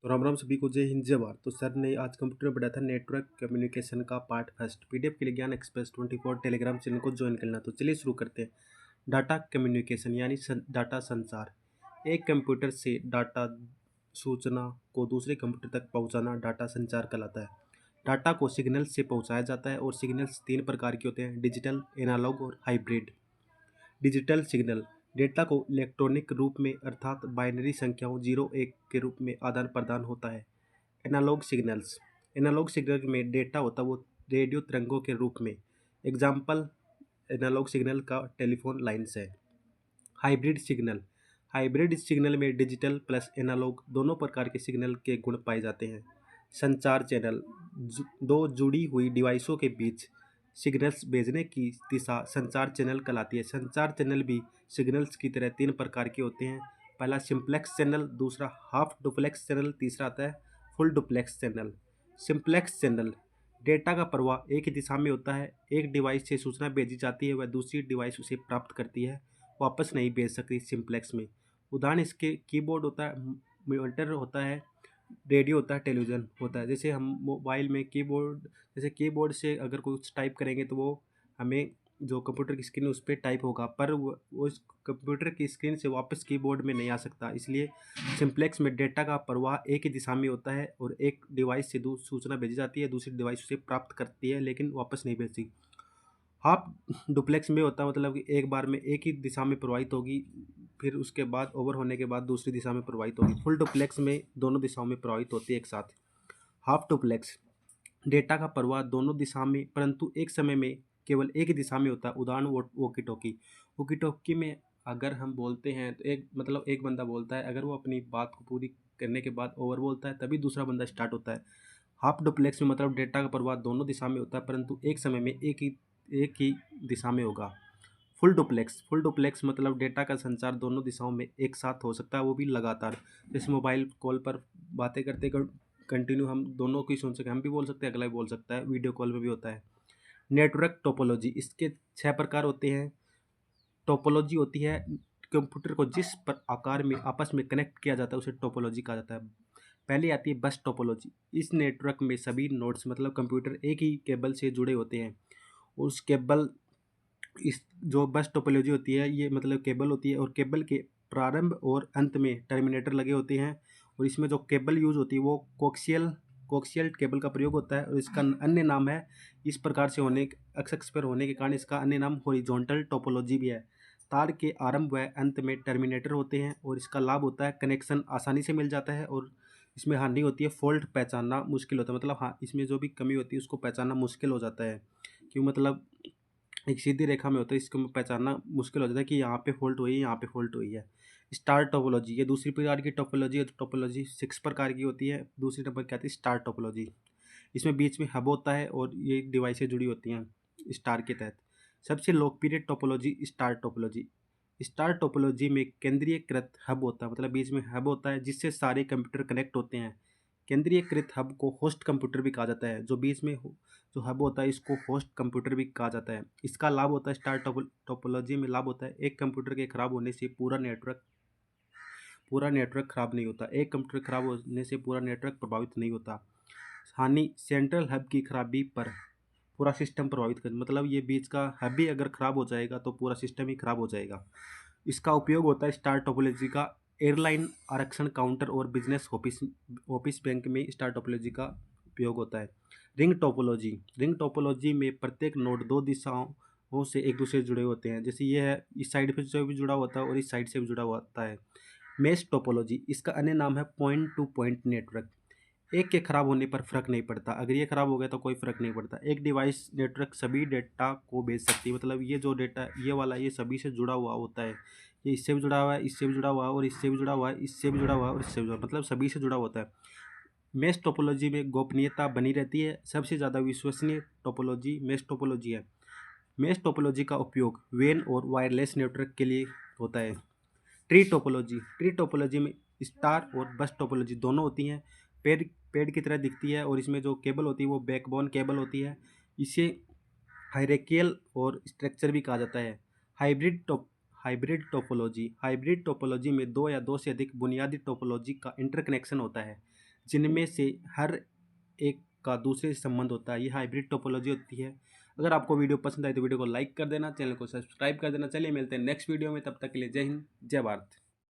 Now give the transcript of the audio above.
राम राम सभी को, जय हिंद जय भारत। तो सर ने आज कंप्यूटर में पढ़ाया था नेटवर्क कम्युनिकेशन का पार्ट फर्स्ट। पीडीएफ के लिए ज्ञान एक्सप्रेस 24 टेलीग्राम चैनल को ज्वाइन करना। तो चलिए शुरू करते हैं। डाटा कम्युनिकेशन यानी डाटा संचार। एक कंप्यूटर से डाटा सूचना को दूसरे कंप्यूटर तक पहुंचाना डाटा संचार कहलाता है। डाटा को सिग्नल से पहुंचाया जाता है और सिग्नल्स तीन प्रकार के होते हैं: डिजिटल, एनालॉग और हाइब्रिड। डिजिटल सिग्नल डेटा को इलेक्ट्रॉनिक रूप में अर्थात बाइनरी संख्याओं 0 1 के रूप में आदान प्रदान होता है। एनालॉग सिग्नल में डेटा होता है वो रेडियो तरंगों के रूप में। एग्जाम्पल एनालॉग सिग्नल का टेलीफोन लाइन्स है। हाइब्रिड सिग्नल में डिजिटल प्लस एनालॉग दोनों प्रकार के सिग्नल के गुण पाए जाते हैं। संचार चैनल दो जुड़ी हुई डिवाइसों के बीच सिग्नल्स भेजने की दिशा संचार चैनल कहलाती है। संचार चैनल भी सिग्नल्स की तरह तीन प्रकार के होते हैं। पहला सिंप्लेक्स चैनल, दूसरा हाफ डुप्लेक्स चैनल, तीसरा आता है full duplex channel. Simplex channel data का प्रवाह एक ही दिशा में होता है। एक डिवाइस से सूचना भेजी जाती है, वह दूसरी डिवाइस उसे प्राप्त करती है, वापस नहीं भेज सकती सिंप्लेक्स में। उदाहरण इसके कीबोर्ड होता है, मॉनिटर होता है, रेडियो होता है, टेलीविज़न होता है। जैसे हम मोबाइल में कीबोर्ड से अगर कुछ टाइप करेंगे तो वो हमें जो कंप्यूटर की स्क्रीन है उस पर टाइप होगा, पर वो उस कंप्यूटर की स्क्रीन से वापस कीबोर्ड में नहीं आ सकता। इसलिए सिंप्लेक्स में डेटा का प्रवाह एक ही दिशा में होता है और एक डिवाइस से सूचना भेजी जाती है, दूसरी डिवाइस उसे प्राप्त करती है लेकिन वापस नहीं भेजती। हाफ डुप्लेक्स में होता है, मतलब कि एक बार में एक ही दिशा में प्रवाहित होगी, फिर उसके बाद ओवर होने के बाद दूसरी दिशा में प्रवाहित होगी। फुल डुप्लेक्स में दोनों दिशाओं में प्रवाहित होती है एक साथ। हाफ डुप्लेक्स डेटा का प्रवाह दोनों दिशा में परंतु एक समय में केवल एक ही दिशा में होता है। उदाहरण वोकी टोकी। वोकी टोकी में अगर हम बोलते हैं तो एक बंदा बोलता है, अगर वो अपनी बात को पूरी करने के बाद ओवर बोलता है तभी दूसरा बंदा स्टार्ट होता है। हाफ डुप्लेक्स में मतलब डेटा का प्रवाह दोनों दिशा में होता है परंतु एक समय में एक ही दिशा में होगा। फुल डुप्लेक्स मतलब डेटा का संचार दोनों दिशाओं में एक साथ हो सकता है, वो भी लगातार। जैसे मोबाइल कॉल पर बातें करते कंटिन्यू हम दोनों की सुन सकें, हम भी बोल सकते हैं, अगला भी बोल सकता है। वीडियो कॉल में भी होता है। नेटवर्क टोपोलॉजी, इसके 6 प्रकार होते हैं। टोपोलॉजी होती है कंप्यूटर को जिस पर आकार में आपस में कनेक्ट किया जाता है उसे टोपोलॉजी कहा जाता है। पहले आती है बस टोपोलॉजी। इस नेटवर्क में सभी नोड्स मतलब कंप्यूटर एक ही केबल से जुड़े होते हैं। उस केबल इस जो बस टोपोलॉजी होती है ये मतलब केबल होती है और केबल के प्रारंभ और अंत में टर्मिनेटर लगे होते हैं। और इसमें जो केबल यूज होती है वो कोक्सियल केबल का प्रयोग होता है और इसका अन्य नाम है, इस प्रकार से होने एक्स पर होने के कारण इसका अन्य नाम हॉरिजॉन्टल टोपोलॉजी भी है। तार के आरंभ व अंत में टर्मिनेटर होते हैं और इसका लाभ होता है कनेक्शन आसानी से मिल जाता है। और इसमें हानि होती है फॉल्ट पहचानना मुश्किल होता है, मतलब हाँ इसमें जो भी कमी होती है उसको पहचानना मुश्किल हो जाता है। क्यों मतलब एक सीधी रेखा में होता है, इसको पहचानना मुश्किल हो जाता है कि यहाँ पे फॉल्ट हुई है, यहाँ पे फॉल्ट हुई है। स्टार टोपोलॉजी ये दूसरी प्रकार की टोपोलॉजी है। टोपोलॉजी 6 प्रकार की होती है। दूसरी नंबर क्या आती है स्टार टोपोलॉजी। इसमें बीच में हब होता है और ये डिवाइसें जुड़ी होती हैं स्टार के तहत। सबसे लोकप्रिय टोपोलॉजी स्टार टोपोलॉजी में केंद्रीयकृत हब होता है, मतलब बीच में हब होता है जिससे सारे कंप्यूटर कनेक्ट होते हैं। केंद्रीयकृत हब को होस्ट कंप्यूटर भी कहा जाता है। जो बीच में जो हब होता है इसको होस्ट कंप्यूटर भी कहा जाता है। इसका लाभ होता है स्टार टोपोलॉजी में लाभ होता है एक कंप्यूटर के खराब होने से पूरा नेटवर्क खराब नहीं होता। एक कंप्यूटर खराब होने से पूरा नेटवर्क प्रभावित नहीं होता। हानि सेंट्रल हब की खराबी पर पूरा सिस्टम प्रभावित कर, मतलब ये बीच का हब भी अगर खराब हो जाएगा तो पूरा सिस्टम ही खराब हो जाएगा। इसका उपयोग होता है स्टार टोपोलॉजी का एयरलाइन आरक्षण काउंटर और बिजनेस ऑफिस बैंक में स्टार टोपोलॉजी का उपयोग होता है। रिंग टोपोलॉजी में प्रत्येक नोड दो दिशाओं से एक दूसरे से जुड़े होते हैं। जैसे ये है, इस साइड से भी जुड़ा होता है और इस साइड से भी जुड़ा होता है। मेश टोपोलॉजी इसका अन्य नाम है पॉइंट टू पॉइंट नेटवर्क। एक के खराब होने पर फर्क नहीं पड़ता, अगर ये खराब हो गया तो कोई फर्क नहीं पड़ता। एक डिवाइस नेटवर्क सभी डेटा को भेज सकती है, मतलब ये जो डेटा ये वाला ये सभी से जुड़ा हुआ होता है। ये इससे भी जुड़ा हुआ है, इससे भी जुड़ा हुआ है और इससे भी जुड़ा हुआ है, इससे भी जुड़ा हुआ है और इससे भी जुड़ा, मतलब सभी से जुड़ा होता है। मेश टोपोलॉजी में गोपनीयता बनी रहती है। सबसे ज़्यादा विश्वसनीय टोपोलॉजी मेश टोपोलॉजी है। मेश टोपोलॉजी का उपयोग वेन और वायरलेस नेटवर्क के लिए होता है। ट्री टोपोलॉजी में स्टार और बस टोपोलॉजी दोनों होती हैं। पेड़ की तरह दिखती है और इसमें जो केबल होती है वो बैकबोन केबल होती है। इसे हायरार्कियल और स्ट्रक्चर भी कहा जाता है। हाइब्रिड टोपोलॉजी में दो या दो से अधिक बुनियादी टोपोलॉजी का इंटरकनेक्शन होता है। जिनमें से हर एक का दूसरे से संबंध होता है। ये हाइब्रिड टोपोलॉजी होती है। अगर आपको वीडियो पसंद आए तो वीडियो को लाइक कर देना, चैनल को सब्सक्राइब कर देना। चलिए मिलते हैं नेक्स्ट वीडियो में, तब तक के लिए जय हिंद, जय भारत।